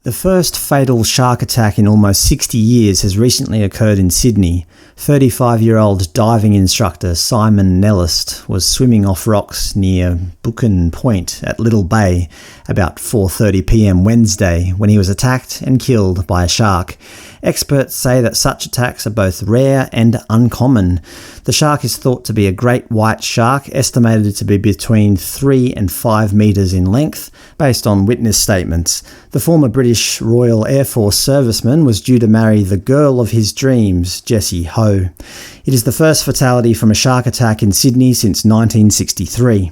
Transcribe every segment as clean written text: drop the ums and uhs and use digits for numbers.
The first fatal shark attack in almost 60 years has recently occurred in Sydney. 35-year-old diving instructor Simon Nellist was swimming off rocks near Buchan Point at Little Bay about 4:30 p.m. Wednesday when he was attacked and killed by a shark. Experts say that such attacks are both rare and uncommon. The shark is thought to be a great white shark, estimated to be between 3 and 5 metres in length, based on witness statements. The former British Royal Air Force serviceman was due to marry the girl of his dreams, Jessie Ho. It is the first fatality from a shark attack in Sydney since 1963.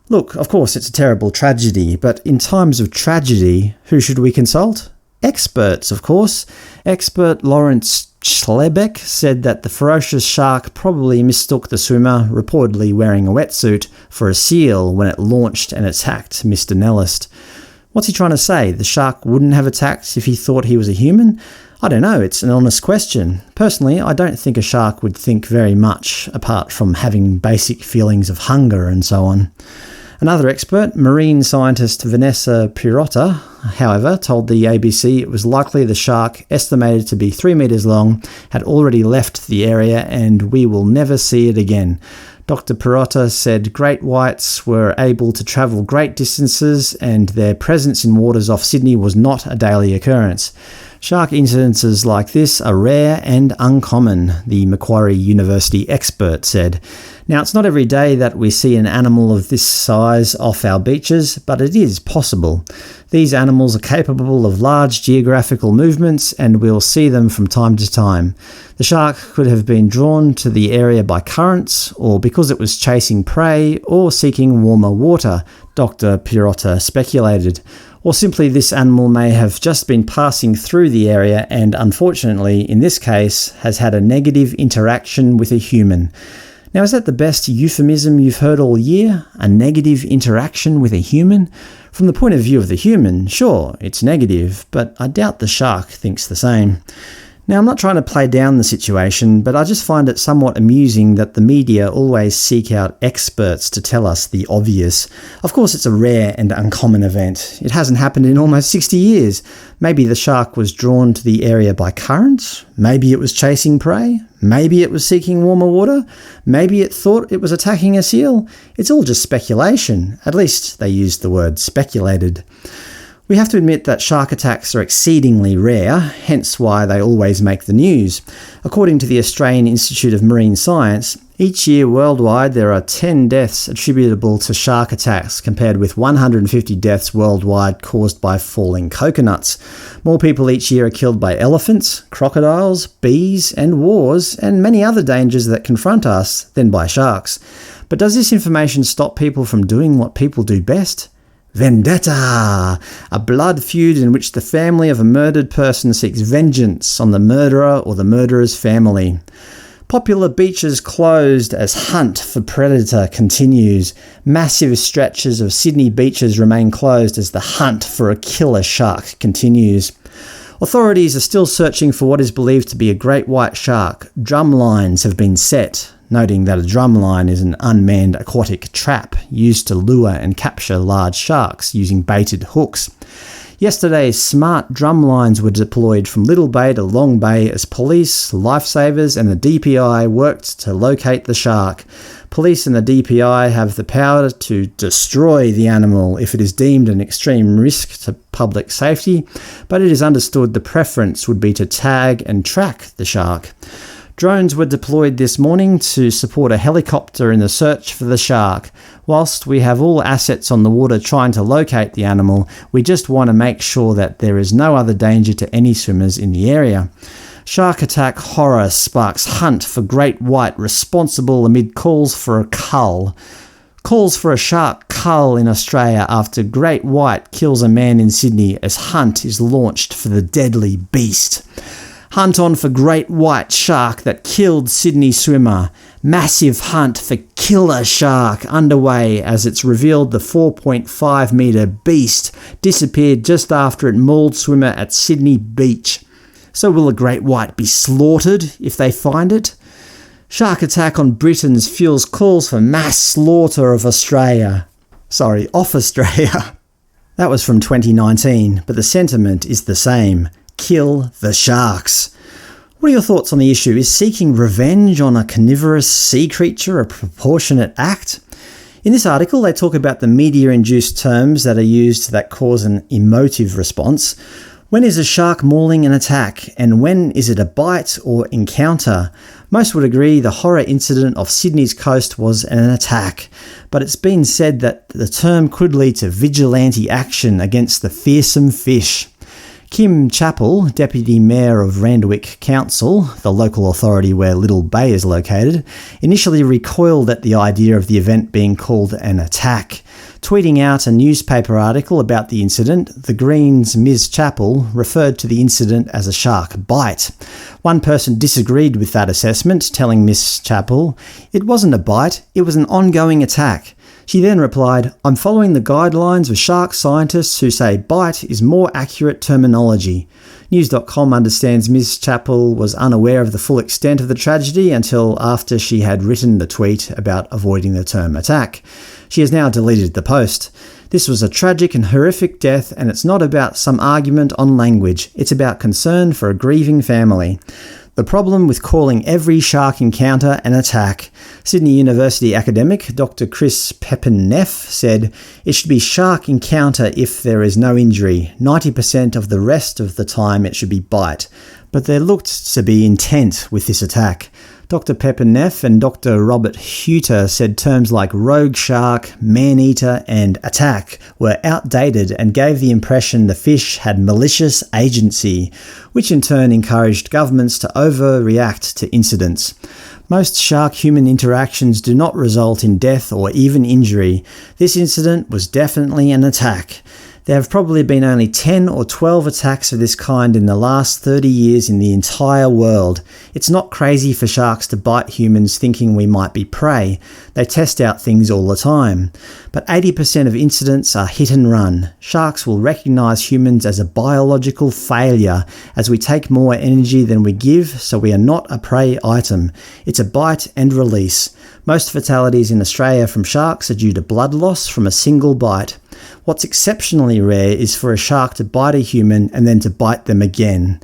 Look, of course it's a terrible tragedy, but in times of tragedy, who should we consult? Experts, of course. Expert Lawrence Chlebeck said that the ferocious shark probably mistook the swimmer, reportedly wearing a wetsuit, for a seal when it launched and attacked Mr Nellist. What's he trying to say? The shark wouldn't have attacked if he thought he was a human? I don't know, it's an honest question. Personally, I don't think a shark would think very much, apart from having basic feelings of hunger and so on. Another expert, marine scientist Vendetta, however, told the ABC it was likely the shark, estimated to be 3 metres long, had already left the area and we will never see it again. Dr. Pirotta said great whites were able to travel great distances and their presence in waters off Sydney was not a daily occurrence. Shark incidences like this are rare and uncommon, the Macquarie University expert said. Now, it's not every day that we see an animal of this size off our beaches, but it is possible. These animals are capable of large geographical movements and we'll see them from time to time. The shark could have been drawn to the area by currents, or because it was chasing prey or seeking warmer water, Dr. Pirotta speculated. Or simply this animal may have just been passing through the area and unfortunately, in this case, has had a negative interaction with a human. Now, is that the best euphemism you've heard all year? A negative interaction with a human? From the point of view of the human, sure, it's negative, but I doubt the shark thinks the same. Now, I'm not trying to play down the situation, but I just find it somewhat amusing that the media always seek out experts to tell us the obvious. Of course, it's a rare and uncommon event. It hasn't happened in almost 60 years. Maybe the shark was drawn to the area by currents. Maybe it was chasing prey. Maybe it was seeking warmer water. Maybe it thought it was attacking a seal. It's all just speculation. At least they used the word speculated. We have to admit that shark attacks are exceedingly rare, hence why they always make the news. According to the Australian Institute of Marine Science, each year worldwide there are 10 deaths attributable to shark attacks, compared with 150 deaths worldwide caused by falling coconuts. More people each year are killed by elephants, crocodiles, bees and wars, and many other dangers that confront us than by sharks. But does this information stop people from doing what people do best? Vendetta! A blood feud in which the family of a murdered person seeks vengeance on the murderer or the murderer's family. Popular beaches closed as hunt for predator continues. Massive stretches of Sydney beaches remain closed as the hunt for a killer shark continues. Authorities are still searching for what is believed to be a great white shark. Drum lines have been set, noting that a drum line is an unmanned aquatic trap used to lure and capture large sharks using baited hooks. Yesterday, smart drum lines were deployed from Little Bay to Long Bay as police, lifesavers and the DPI worked to locate the shark. Police and the DPI have the power to destroy the animal if it is deemed an extreme risk to public safety, but it is understood the preference would be to tag and track the shark. Drones were deployed this morning to support a helicopter in the search for the shark. Whilst we have all assets on the water trying to locate the animal, we just want to make sure that there is no other danger to any swimmers in the area. Shark attack horror sparks hunt for great white responsible amid calls for a cull. Calls for a shark cull in Australia after great white kills a man in Sydney as hunt is launched for the deadly beast. Hunt on for great white shark that killed Sydney swimmer. Massive hunt for killer shark underway as it's revealed the 4.5 metre beast disappeared just after it mauled swimmer at Sydney Beach. So will a great white be slaughtered if they find it? Shark attack on Britons fuels calls for mass slaughter of Australia. Off Australia. That was from 2019, but the sentiment is the same. Kill the sharks. What are your thoughts on the issue? Is seeking revenge on a carnivorous sea creature a proportionate act? In this article, they talk about the media-induced terms that are used that cause an emotive response. When is a shark mauling an attack, and when is it a bite or encounter? Most would agree the horror incident off Sydney's coast was an attack, but it's been said that the term could lead to vigilante action against the fearsome fish. Kim Chappell, Deputy Mayor of Randwick Council, the local authority where Little Bay is located, initially recoiled at the idea of the event being called an attack. Tweeting out a newspaper article about the incident, the Greens' Ms Chappell referred to the incident as a shark bite. One person disagreed with that assessment, telling Ms Chappell, "It wasn't a bite, it was an ongoing attack." She then replied, "I'm following the guidelines of shark scientists who say bite is more accurate terminology." News.com understands Ms Chappell was unaware of the full extent of the tragedy until after she had written the tweet about avoiding the term attack. She has now deleted the post. This was a tragic and horrific death, and it's not about some argument on language. It's about concern for a grieving family. The problem with calling every shark encounter an attack. Sydney University academic Dr Chris Peppenneff said, "It should be shark encounter if there is no injury. 90% of the rest of the time it should be bite." But there looked to be intent with this attack. Dr Peppenneff and Dr Robert Huter said terms like rogue shark, man-eater and attack were outdated and gave the impression the fish had malicious agency, which in turn encouraged governments to overreact to incidents. Most shark-human interactions do not result in death or even injury. This incident was definitely an attack. There have probably been only 10 or 12 attacks of this kind in the last 30 years in the entire world. It's not crazy for sharks to bite humans thinking we might be prey. They test out things all the time. But 80% of incidents are hit and run. Sharks will recognise humans as a biological failure, as we take more energy than we give, so we are not a prey item. It's a bite and release. Most fatalities in Australia from sharks are due to blood loss from a single bite. What's exceptionally rare is for a shark to bite a human and then to bite them again.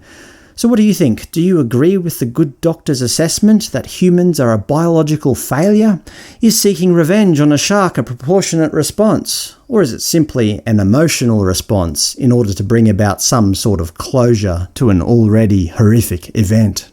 So what do you think? Do you agree with the good doctor's assessment that humans are a biological failure? Is seeking revenge on a shark a proportionate response? Or is it simply an emotional response in order to bring about some sort of closure to an already horrific event?